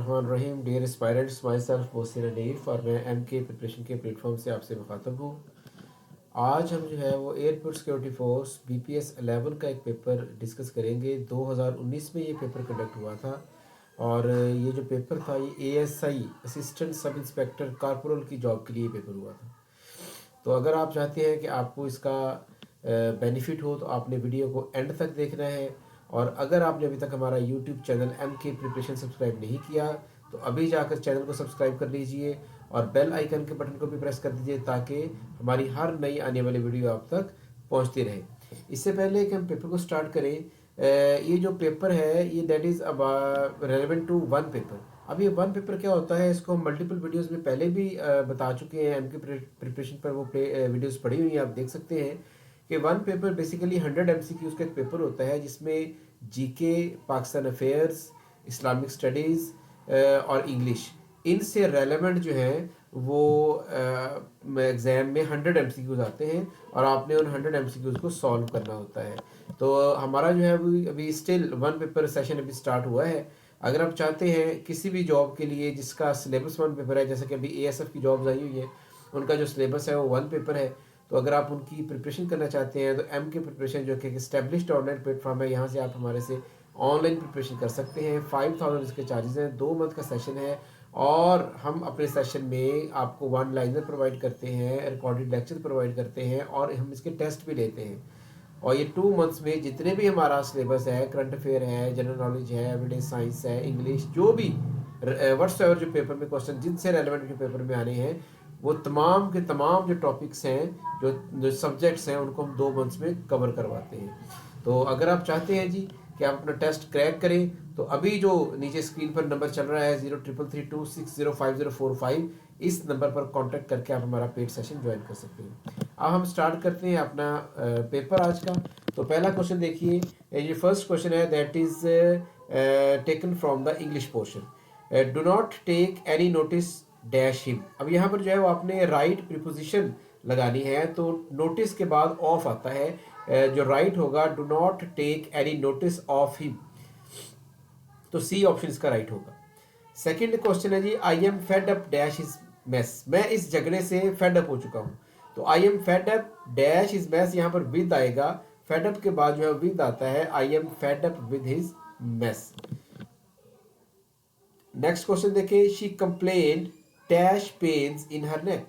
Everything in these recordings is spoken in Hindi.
बिस्मिल्लाहिर्रहमानिर्रहीम। Dear aspirants, myself Mohsin Hanif और मैं एम के प्रिपरेशन के प्लेटफॉर्म से आपसे मुखातब हूँ। आज हम जो है वो एयरपोर्ट सिक्योरिटी फोर्स BPS 11 का एक पेपर डिस्कस करेंगे। 2019 में ये पेपर कंडक्ट हुआ था और ये जो पेपर था ये ASI assistant sub inspector corporal की जॉब के लिए पेपर हुआ था। तो अगर आप चाहते हैं कि आपको इसका बेनिफिट हो तो आपने वीडियो को एंड तक देखना है। और अगर आपने अभी तक हमारा YouTube channel MK preparation subscribe नहीं किया तो अभी जाकर चैनल को सब्सक्राइब कर लीजिए और बेल आइकन के बटन को भी प्रेस कर दीजिए ताकि हमारी हर नई आने वाली वीडियो आप तक पहुंचती रहे। इससे पहले कि हम पेपर को स्टार्ट करें, ये जो पेपर है ये that is relevant to one paper. अब ये वन पेपर क्या होता है, इसको हम मल्टीपल वीडियोस में पहले भी बता चुके हैं। MK प्रिपरेशन पर वो वीडियोस पड़ी हुई हैं, आप देख सकते हैं कि वन पेपर बेसिकली 100 MCQs का एक पेपर होता है जिसमें GK, Pakistan affairs, Islamic studies और इंग्लिश, इनसे रेलेवेंट जो है वो एग्ज़ाम में 100 MCQs आते हैं और आपने उन 100 MCQs को सॉल्व करना होता है। तो हमारा जो है अभी स्टिल वन पेपर सेशन अभी स्टार्ट हुआ है। अगर आप चाहते हैं किसी भी जॉब के लिए जिसका सिलेबस वन पेपर है, जैसे कि अभी ASF की जॉब्स आई हुई हैं, उनका जो सिलेबस है वो वन पेपर है, तो अगर आप उनकी प्रिपरेशन करना चाहते हैं तो MK प्रिपरेशन जो कि इस्टेब्लिश्ड ऑनलाइन प्लेटफॉर्म है, यहाँ से आप हमारे से ऑनलाइन प्रिपरेशन कर सकते हैं। 5000 इसके चार्जेस हैं, 2 मंथ का सेशन है और हम अपने सेशन में आपको वन लाइनर प्रोवाइड करते हैं, रिकॉर्डेड लेक्चर प्रोवाइड करते हैं और हम इसके टेस्ट भी लेते हैं। और ये 2 मंथ्स में जितने भी हमारा सिलेबस है, करंट अफेयर है, जनरल नॉलेज है, एवरीडे साइंस है, इंग्लिश, जो भी व्हाट्सएवर जो पेपर में क्वेश्चन जिनसे रेलेवेंट जो पेपर में आने हैं, वो तमाम के तमाम जो टॉपिक्स हैं, जो सब्जेक्ट्स हैं, उनको हम 2 मंथ्स में कवर करवाते हैं। तो अगर आप चाहते हैं जी कि आप अपना टेस्ट क्रैक करें तो अभी जो नीचे स्क्रीन पर नंबर चल रहा है 0332605045, इस नंबर पर कांटेक्ट करके आप हमारा पेड सेशन ज्वाइन कर सकते हैं। अब हम स्टार्ट करते हैं अपना पेपर आज का। तो पहला क्वेश्चन देखिए, ये फर्स्ट क्वेश्चन है that is taken from the English portion. Do not take any notice dash him. अब यहाँ पर जो है वो आपने राइट प्रीपोजिशन लगानी है, तो नोटिस के बाद ऑफ आता है, जो राइट होगा do not take any notice of him, तो C ऑप्शन इसका राइट होगा। सेकंड क्वेश्चन है जी, I am fed up dash is mess. मैं इस झगड़े से फेड अप हो चुका हूँ, तो आई am fed up dash is mess, यहाँ पर विद आएगा, फेड अप के बाद जो है विद आता है, आई am fed up with his mess. Next question देखिए, शी कंप्लेन्ड डैश पेन्स इन हर नेक।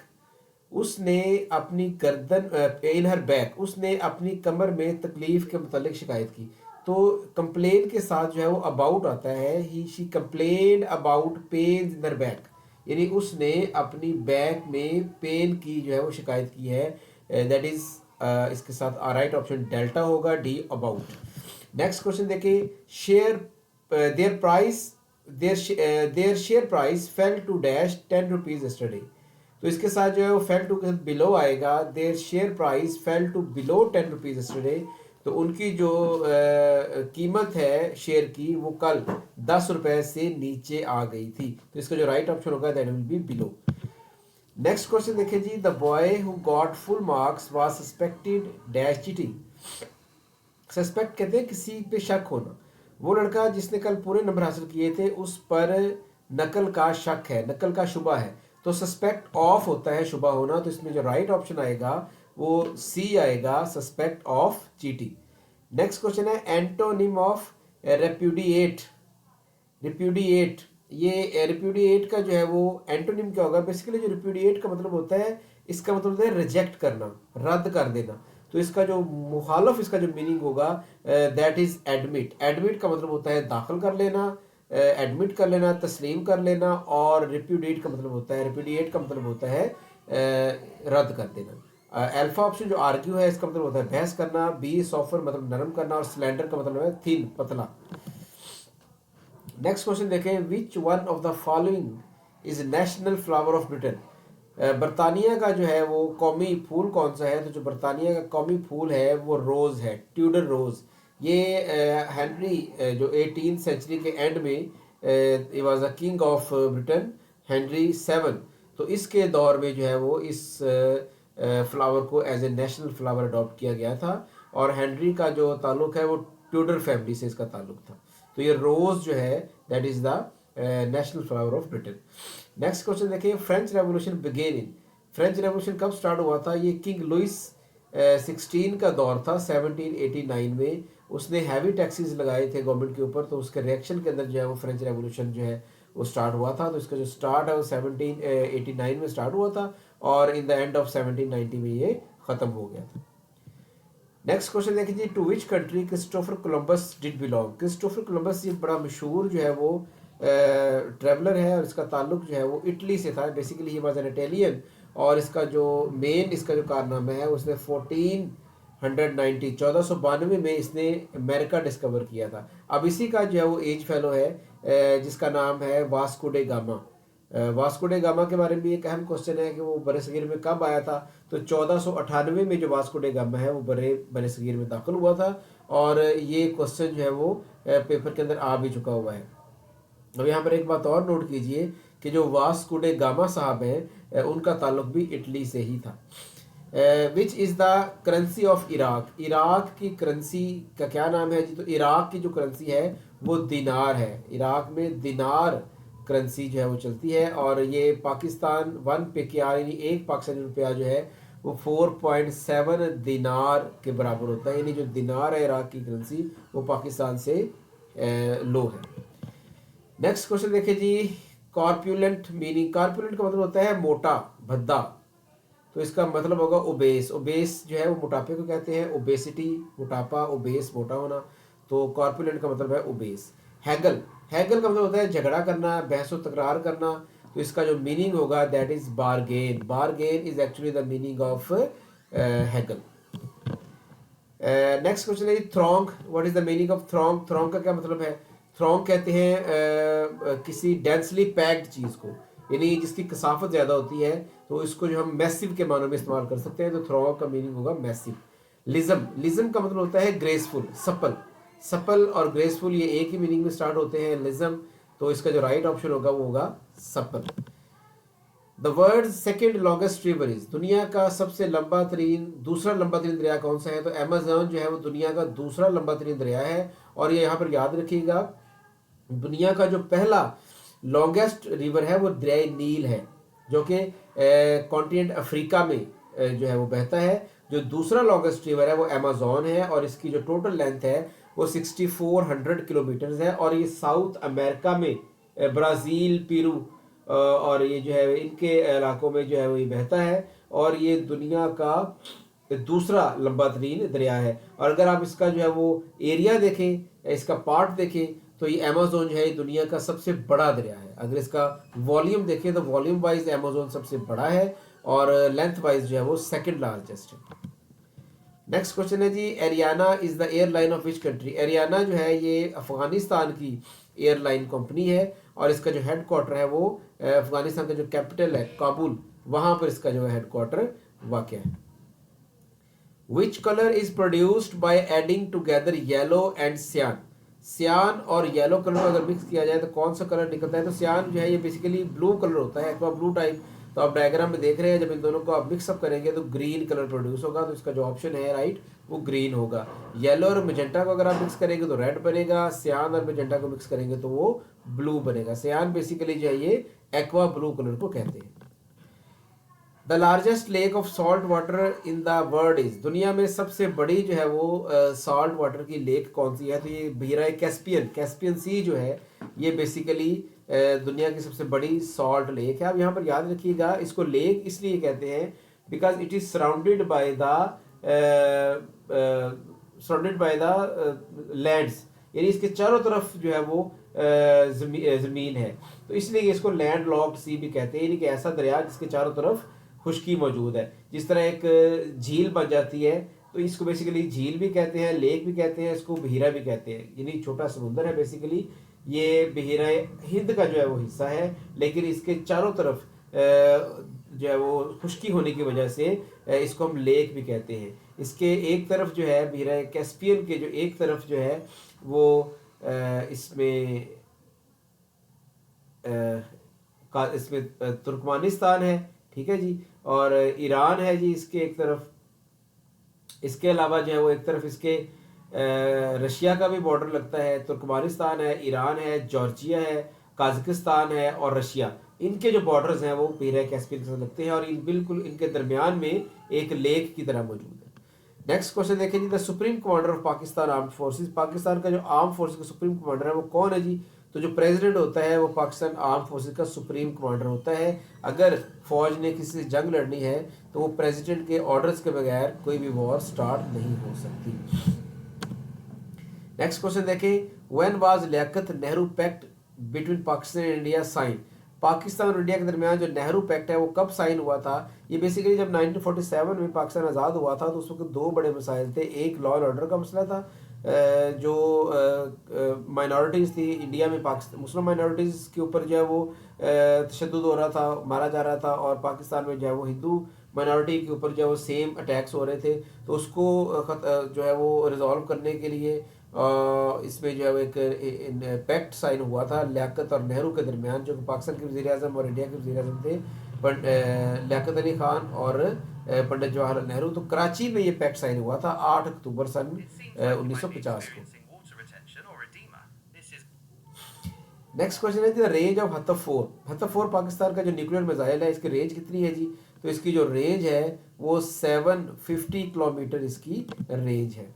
उसने अपनी गर्दन इन हर बैक, उसने अपनी कमर में तकलीफ के मुतालिक शिकायत की। तो कंप्लेन के साथ जो है वो अबाउट आता है, he she complain about pain in her back, यानी उसने अपनी बैक में पेन की जो है वो शिकायत की है। दैट इज इसके साथ राइट ऑप्शन डेल्टा होगा, D अबाउट। नेक्स्ट क्वेश्चन देखिए, share their price their share price fell to dash 10 rupees yesterday. तो इसके साथ जो है वो फेल टू के बिलो आएगा, their share price fell to below 10 rupees yesterday. तो उनकी जो कीमत है शेयर की वो कल 10 रुपए से नीचे आ गई थी, तो इसका जो राइट ऑप्शन होगा that will be below. Next question देखिए जी, the boy who got full marks was suspected dash cheating. Suspect कहते हैं किसी पे शक होना, वो लड़का जिसने कल पूरे नंबर हासिल किए थे उस पर नकल का शक है, नकल का शुबा है, तो सस्पेक्ट ऑफ होता है शुबा होना, तो इसमें जो राइट ऑप्शन आएगा वो C आएगा, suspect of cheating. Next question है, एंटोनिम ऑफ रेप्यूडिएट। रिप्यूडिएट, ये रिप्यूडिएट का जो है वो एंटोनिम क्या होगा, बेसिकली जो रिप्यूडिएट का मतलब होता है, इसका मतलब होता है रिजेक्ट करना, रद्द कर देना। तो इसका जो मुखालफ इसका जो मीनिंग होगा दैट इज एडमिट। एडमिट का मतलब होता है दाखिल कर लेना, एडमिट कर लेना, तस्लीम कर लेना, और रिप्यूडिएट का मतलब होता है, रिप्यूडिएट का मतलब होता है रद्द कर देना। अल्फा ऑप्शन जो आर्ग्यू है इसका मतलब होता है बहस करना, B सॉफर मतलब नरम करना, और स्लेंडर का मतलब है थिन, पतला। नेक्स्ट क्वेश्चन देखें, which one of the following is national flower of Britain. बरतानिया का जो है वो कौमी फूल कौन सा है, तो जो बरतानिया का कौमी फूल है वो रोज़ है, ट्यूडर रोज़। ये हेनरी जो 18th सेंचुरी के एंड में he was a king of Britain, Henry 7, तो इसके दौर में जो है वो इस फ्लावर को as a national flower adopt किया गया था, और हेनरी का जो ताल्लुक है वो ट्यूडर फैमिली से इसका ताल्लुक था। तो ये रोज़ जो है that is the national flower of Britain. Next question देखिए, French revolution began in, French revolution कब स्टार्ट हुआ था? ये किंग लुइस 16 का दौर था 1789 में। उसने हैवी टैक्सेस लगाए थे गवर्नमेंट के ऊपर, तो उसके रिएक्शन के अंदर जो है वो फ्रेंच रेवोल्यूशन जो है वो स्टार्ट हुआ था। तो इसका जो स्टार्ट है वो 1789 में स्टार्ट हुआ था और इन द एंड ऑफ 1790 में ये ख़त्म हो गया था। नेक्स्ट क्वेश्चन देखिए, to which country Christopher Columbus did belong? Christopher Columbus ये बड़ा मशहूर जो है वो ट्रैवलर है और इसका ताल्लुक जो है वो इटली से था। Basically he was an Italian और इसका जो मेन इसका जो कारनामा है, उसने 1492 में इसने अमेरिका डिस्कवर किया था। अब इसी का जो है वो एज फेलो है जिसका नाम है Vasco day gamma. Vasco day gamma के बारे में एक अहम क्वेश्चन है कि वो बरसगीर में कब आया था। तो 1498 में जो वास्को डे गामा है वो बरसगीर में दाखिल हुआ था और ये क्वेश्चन जो है वो पेपर के अंदर आ भी चुका हुआ है। अब यहाँ पर एक बात और नोट कीजिए कि जो वास्को डे गामा साहब हैं उनका ताल्लुक भी इटली से ही था। Which is the currency of Iraq? Iraq की करेंसी का क्या नाम है जी? तो इराक की जो करेंसी है वो दिनार है। इराक में दिनार करेंसी जो है वो चलती है और ये पाकिस्तान 1 PKR यानी 1 पाकिस्तानी रुपया जो है वो 4.7 दिनार के बराबर होता है। यानी जो दिनार है इराक की करेंसी वो पाकिस्तान से लो है। नेक्स्ट क्वेश्चन देखिए जी, कॉर्पुलेंट मीनिंग। कॉर्पुलेंट का मतलब होता है मोटा, भद्दा। तो इसका मतलब होगा ओबेस। ओबेस जो है वो मोटापे को कहते हैं, ओबेसिटी मोटापा, ओबेस मोटा होना। तो कॉर्पुलेंट का मतलब है ओबेस। हैगल, हैगल का मतलब होता है झगड़ा करना, बहस व तकरार करना। तो इसका जो मीनिंग होगा that is bargain. Bargain is actually the meaning of haggle. Next question है throng. What is the meaning of throng? Throng का क्या मतलब है? थ्रोंग कहते हैं किसी डेंसली पैक्ड चीज़ को, यानी जिसकी कसाफत ज़्यादा होती है। तो इसको जो हम मैसिव के मानों में इस्तेमाल कर सकते हैं। तो थ्रोंग का मीनिंग होगा मैसिव। लिज्म, लिज्म का मतलब होता है ग्रेसफुल, सपल। सपल और ग्रेसफुल ये एक ही मीनिंग में स्टार्ट होते हैं, लिज्म। तो इसका जो राइट ऑप्शन होगा वो होगा सपल। The world second longest river is, दुनिया का सबसे लंबा तरीन दूसरा लंबा तरीन दरिया कौन सा है? तो अमेजोन जो है वो दुनिया का दूसरा लंबा तरीन दरिया है। और ये यहाँ पर याद रखिएगा, दुनिया का जो पहला लॉन्गेस्ट रिवर है वो दरिया नील है, जो कि कॉन्टिनेंट अफ्रीका में जो है वो बहता है। जो दूसरा लॉन्गेस्ट रिवर है वो अमेजोन है और इसकी जो टोटल लेंथ है वो 6400 किलोमीटर है। और ये साउथ अमेरिका में ब्राज़ील, पेरू और ये जो है इनके इलाकों में जो है वो ये बहता है और ये दुनिया का दूसरा लंबा तरीन दरिया है। और अगर आप इसका जो है वो एरिया देखें, इसका पार्ट देखें, तो ये अमेजोन जो है दुनिया का सबसे बड़ा दरिया है। अगर इसका वॉल्यूम देखें तो वॉल्यूम वाइज अमेजोन सबसे बड़ा है और लेंथ वाइज जो है वो सेकंड लार्जेस्ट है। नेक्स्ट क्वेश्चन है जी, Ariana is the airline of which country? Ariana जो है ये अफगानिस्तान की एयरलाइन कंपनी है और इसका जो हेडक्वार्टर है वो अफगानिस्तान का जो कैपिटल है काबुल, वहां पर इसका जो हेडक्वार्टर वाक़ है। Which colour is produced by adding together yellow and सियान? सियान और येलो कलर अगर मिक्स किया जाए तो कौन सा कलर निकलता है? तो सियान जो है ये बेसिकली ब्लू कलर होता है, एक्वा ब्लू टाइप। तो आप डायग्राम में देख रहे हैं, जब इन दोनों को आप मिक्सअप करेंगे तो ग्रीन कलर प्रोड्यूस होगा। तो इसका जो ऑप्शन है राइट वो ग्रीन होगा। येलो और मेजेंटा को अगर आप मिक्स करेंगे तो रेड बनेगा, सियान और मेजेंटा को मिक्स करेंगे तो वो ब्लू बनेगा। सियान बेसिकली जो है ये एक्वा ब्लू कलर को कहते हैं। The largest lake of salt water in the world is, दुनिया में सबसे बड़ी जो है वो सॉल्ट वाटर की लेक कौन सी है? तो ये बहिरा कैस्पियन, कैस्पियन सी जो है ये बेसिकली दुनिया की सबसे बड़ी सॉल्ट लेक है। अब यहाँ पर याद रखिएगा, इसको लेक इसलिए कहते हैं because it is surrounded by the lands, यानी इसके चारों तरफ जो है वो ज़मीन है, तो इसलिए इसको लैंड लॉक्ड सी भी कहते हैं। यानी कि ऐसा दरिया जिसके चारों तरफ खुश्की मौजूद है। जिस तरह एक झील बन जाती है तो इसको बेसिकली झील भी कहते हैं, लेक भी कहते हैं, इसको बहिरा भी कहते हैं। यानी छोटा समुंदर है बेसिकली, ये बहिरा हिंद का जो है वो हिस्सा है, लेकिन इसके चारों तरफ जो है वो खुश्की होने की वजह से इसको हम लेक भी कहते हैं। इसके एक तरफ जो है बहिरा कैस्पियन के जो एक तरफ जो है वो इसमें तुर्कमानिस्तान है, ठीक है जी, और ईरान है जी इसके एक तरफ। इसके अलावा जो है वो एक तरफ इसके रशिया का भी बॉर्डर लगता है, तुर्कमानिस्तान है, ईरान है, जॉर्जिया है, कजाकिस्तान है और रशिया, इनके जो बॉर्डर्स हैं वो बहरा कैस्पियन के साथ लगते हैं और इन बिल्कुल इनके दरमियान में एक लेक की तरह मौजूद है। नेक्स्ट क्वेश्चन देखें जी, the supreme commander of Pakistan armed forces, Pakistan का जो आर्म फोर्सेस का सुप्रीम कमांडर है वो कौन है जी? तो जो प्रेसिडेंट होता है वो पाकिस्तान आर्म फोर्सेस का सुप्रीम कमांडर होता है। अगर फौज ने किसी से जंग लड़नी है तो वो प्रेसिडेंट के ऑर्डर्स के बगैर कोई भी वॉर स्टार्ट नहीं हो सकती। नेक्स्ट क्वेश्चन देखें, when was Liaquat Nehru pact between Pakistan and India sign, Pakistan और इंडिया के दरमियान जो नेहरू पैक्ट है वो कब साइन हुआ था? ये बेसिकली जब 1947 में पाकिस्तान आज़ाद हुआ था तो उस वक्त दो बड़े मसाइल थे। एक लॉ एंड ऑर्डर का मसला था, जो माइनॉरिटीज़ थी इंडिया में, पाकिस्तान मुस्लिम माइनॉरिटीज़ के ऊपर जो है वो तशद्दुद हो रहा था, मारा जा रहा था, और पाकिस्तान में जो है वो हिंदू माइनॉरिटी के ऊपर जो है वो सेम अटैक्स हो रहे थे। तो उसको जो है वो रिजॉल्व करने के लिए इसमें जो है वो एक पैक्ट साइन हुआ था लियाकत और नेहरू के दरमियान, जो कि पाकिस्तान के वज़ीर आज़म और इंडिया के वज़ीर आज़म थे, लियाकत अली खान और पंडित जवाहरलाल नेहरू। तो कराची में ये पैक्ट साइन हुआ था 8 अक्टूबर सन 1950 को। नेक्स्ट क्वेश्चन है द रेंज ऑफ हतफ 4, हतफ 4 पाकिस्तान का जो न्यूक्लियर मिसाइल है, इसकी रेंज कितनी है जी? तो इसकी जो रेंज है वो 750 किलोमीटर इसकी रेंज है।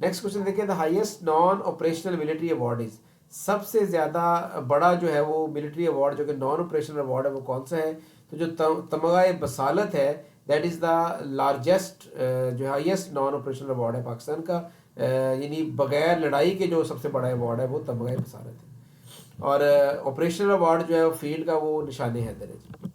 नेक्स्ट क्वेश्चन देखिए, the highest non operational military award is, सबसे ज़्यादा बड़ा जो है वो मिलिट्री अवार्ड जो कि नॉन ऑपरेशनल अवार्ड है वो कौन सा है? तो जो तमगाए बसालत है, दैट इज़ द लार्जेस्ट जो हाईएस्ट नॉन ऑपरेशनल अवार्ड है पाकिस्तान का, यानी बगैर लड़ाई के जो सबसे बड़ा अवार्ड है वो तमगाए बसालत है। और ऑपरेशनल अवार्ड जो है वो फील्ड का वो निशान हैदर है।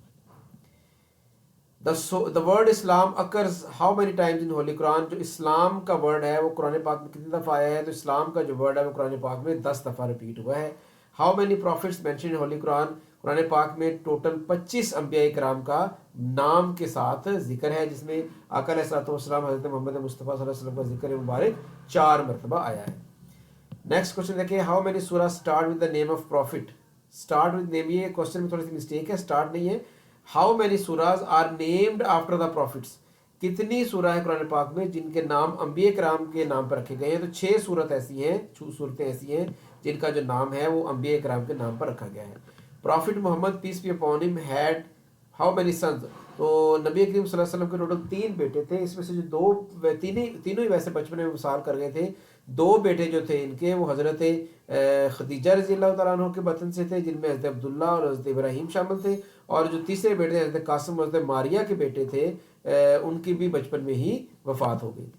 The word Islam occurs how many times in holy Quran, जो इस्लाम का वर्ड है वो कुरान पाक में कितनी दफ़ा आया है? तो इस्लाम का जो वर्ड है वो कुरान पाक में 10 दफ़ा रिपीट हुआ है। How many profits mention in holy Quran, Quran पाक में टोटल 25 अंबिया इकराम का नाम के साथ जिक्र है, जिसमें आका अलैहिस्सलाम हज़रत मोहम्मद मुस्तफ़ा सल्लल्लाहु अलैहि वसल्लम का जिक्र मुबारक 4 मरतबा आया है। नेक्स्ट क्वेश्चन देखिए, how many surah start with the name of prophet, start with name, ये क्वेश्चन में थोड़ी सी मिस्टेक है, स्टार्ट नहीं है। How many surahs are named after the prophets, कितनी सूरा है कुरान पाक में जिनके नाम अंबिया कराम के नाम पर रखे गए हैं? तो 6 सूरत ऐसी हैं, 6 सूरतें ऐसी हैं जिनका जो नाम है वो अंबिया कराम के नाम पर रखा गया है। Prophet Muhammad peace be upon him had how many sons, तो नबी करीम सल्लल्लाहु अलैहि वसल्लम के टोटल 3 बेटे थे, इसमें से जो तीनों ही वैसे बचपन में विसाल कर गए थे। 2 बेटे जो थे इनके वो हज़रत खदीजा रज़ी अल्लाह तआला अन्हा के बतन से थे, जिनमें हज़रत अब्दुल्ला और हज़रत इब्राहीम शामिल थे, और जो तीसरे बेटे हज़रत कासिम और हज़रत मारिया के बेटे थे, उनकी भी बचपन में ही वफ़ात हो गई।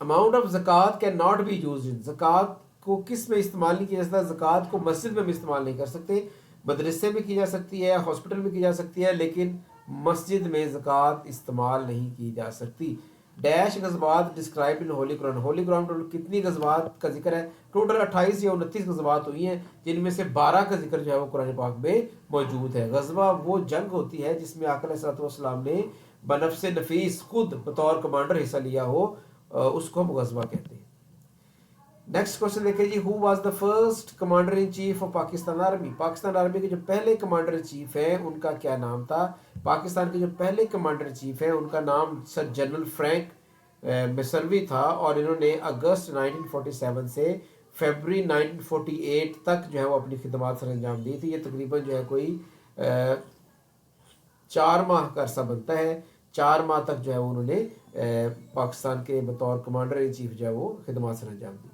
Amount of zakat can not be used in, ज़कात को किस में इस्तेमाल नहीं किया जाता? ज़कात को मस्जिद में भी इस्तेमाल नहीं कर सकते, मदरसे में की जा सकती है, हॉस्पिटल में की जा सकती है, लेकिन मस्जिद में ज़कात इस्तेमाल नहीं की जा सकती। Dash ghazwat describe in holy Quran, holy Quran total कितनी गज़वात का जिक्र है? टोटल 28 या 29 गज़वात हुई हैं, जिनमें से 12 का जिक्र जो है वो कुरान पाक में मौजूद है। गज़वा वो जंग होती है जिसमें आका अलैहिस्सलाम ने बनफ्स नफीस खुद बतौर कमांडर हिस्सा लिया हो, उसको हम गज़वा कहते हैं। नेक्स्ट क्वेश्चन देखिए जी, who was the first commander in chief of Pakistan army, Pakistan army के जो पहले कमांडर इन चीफ हैं उनका क्या नाम था? पाकिस्तान के जो पहले कमांडर इन चीफ हैं उनका नाम सर जनरल फ्रैंक मिसरवी था, और इन्होंने अगस्त 1947 से फरवरी 1948 तक जो है वो अपनी खिदमत सर अंजाम दी थी। ये तकरीबन जो है कोई 4 माह का अरसा बनता है, 4 माह तक जो है उन्होंने पाकिस्तान के बतौर कमांडर इन चीफ जो है वो खिदमत सर अंजाम दी।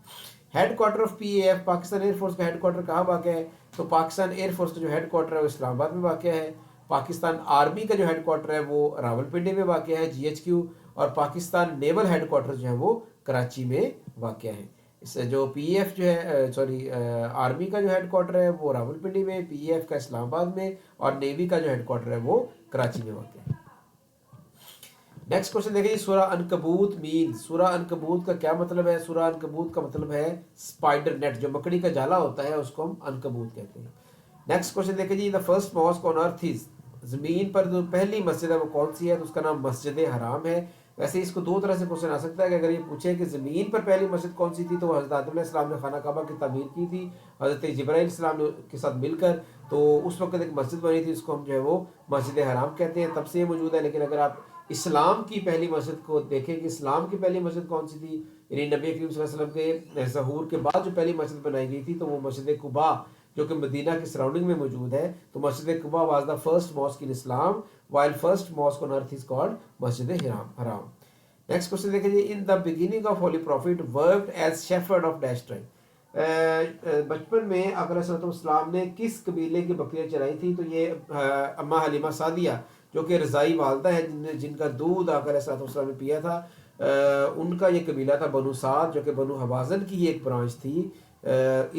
Headquarter of PAF, Pakistan air force का हेड क्वार्टर कहाँ वाक़ है? तो पाकिस्तान एयरफोर्स का जो हेड क्वार्टर है वो इस्लामाबाद में वाक़ है। पाकिस्तान आर्मी का जो हेड क्वार्टर है वो रावलपिंडी में वाक़ है, GHQ, और पाकिस्तान नेवल हेड क्वार्टर जो है वो कराची में वाक़ है। इससे जो PAF जो है आर्मी का जो हेड क्वार्टर है वो रावलपिंडी में, PAF का इस्लामाबाद में, और नेवी का जो हेड क्वार्टर है वो कराची में वाक़ है। नेक्स्ट क्वेश्चन देखिए, सूरा अनकबूत मीन, सूरा अनकबूत का क्या मतलब है? सूरा अनकबूत का मतलब है स्पाइडर नेट, जो मकड़ी का जाला होता है उसको हम अनकबूत कहते हैं। नेक्स्ट क्वेश्चन देखिए जी, the first mosque on earth is, ज़मीन पर जो पहली मस्जिद है वो कौन सी है? तो उसका नाम मस्जिद हराम है। वैसे इसको 2 तरह से क्वेश्चन आ सकता है कि अगर ये पूछे कि ज़मीन पर पहली मस्जिद कौन सी थी, तो हज़रत आदम अलैहिस्सलाम ने खाना काबा की तामीर की थी हज़रत जिब्राइल अलैहिस्सलाम के साथ मिलकर, तो उस वक्त एक मस्जिद बनी थी, उसको हम जो है वो मस्जिद हराम कहते हैं, तब से ये मौजूद है। लेकिन अगर आप इस्लाम की पहली मस्जिद को देखें कि इस्लाम की पहली मस्जिद कौन सी थी, यानी नबी करीम सल्लल्लाहु अलैहि वसल्लम के ज़हूर के बाद जो पहली मस्जिद बनाई गई थी, तो वो मस्जिद कुबा जो कि मदीना के सराउंडिंग में मौजूद है। तो Masjid Quba was the first mosque in Islam while first mosque on earth is called Masjid Haram. Next question देखें जी, in the beginning of holy prophet worked as shepherd of dash tribe. बचपन में आका सल्लल्लाहु ने किस कबीले की बकरियां चराई थी? तो ये अम्मा हलीमा सादिया जो कि रज़ाई वालदा है, जिनका दूध आका सल्लल्लाहु ने पिया था, उनका ये कबीला था बनु साद, जो कि बनु हवाजन की एक ब्रांच थी।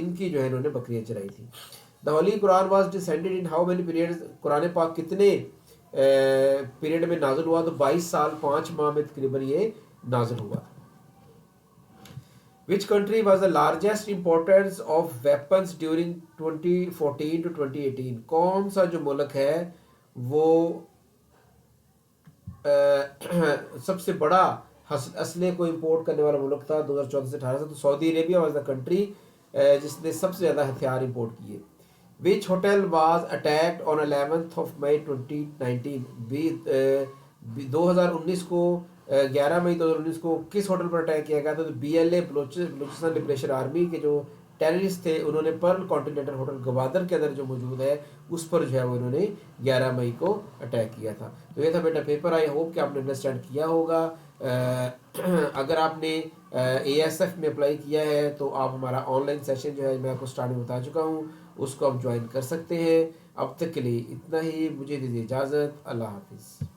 इनकी जो है इन्होंने बकरियां चराई थी। The Holi Quran was descended in how many periods? Quran पाक कितने पीरियड में नाजुल हुआ? तो 22 साल 5 माह में तकरीबन ये नाजुल हुआ। Which country was the largest importers of weapons during 2014 to 2018? कौन सा जो मुल्क है वो सबसे बड़ा असले को इंपोर्ट करने वाला मुल्क था 2014 से 18 से? तो Saudi Arabia was the country जिसने सबसे ज़्यादा हथियार इंपोर्ट किए। Which hotel was attacked on 11th of May 2019? 2019 को 11 मई 2019 को किस होटल पर अटैक किया गया था? तो BLA बलूचिस्तान लिबरेशन आर्मी के जो टेररिस्ट थे उन्होंने पर्ल कॉन्टिनेंटल होटल गवादर के अंदर जो मौजूद है उस पर जो है वो उन्होंने 11 मई को अटैक किया था। तो ये था बेटा पेपर। आई होप कि आपने अंडरस्टैंड किया होगा। अगर आपने ASF में अप्लाई किया है तो आप हमारा ऑनलाइन सेशन जो है मैं आपको स्टार्टिंग में बता चुका हूँ, उसको आप ज्वाइन कर सकते हैं। अब तक के लिए इतना ही, मुझे दीजिए इजाज़त। अल्लाह हाफिज़।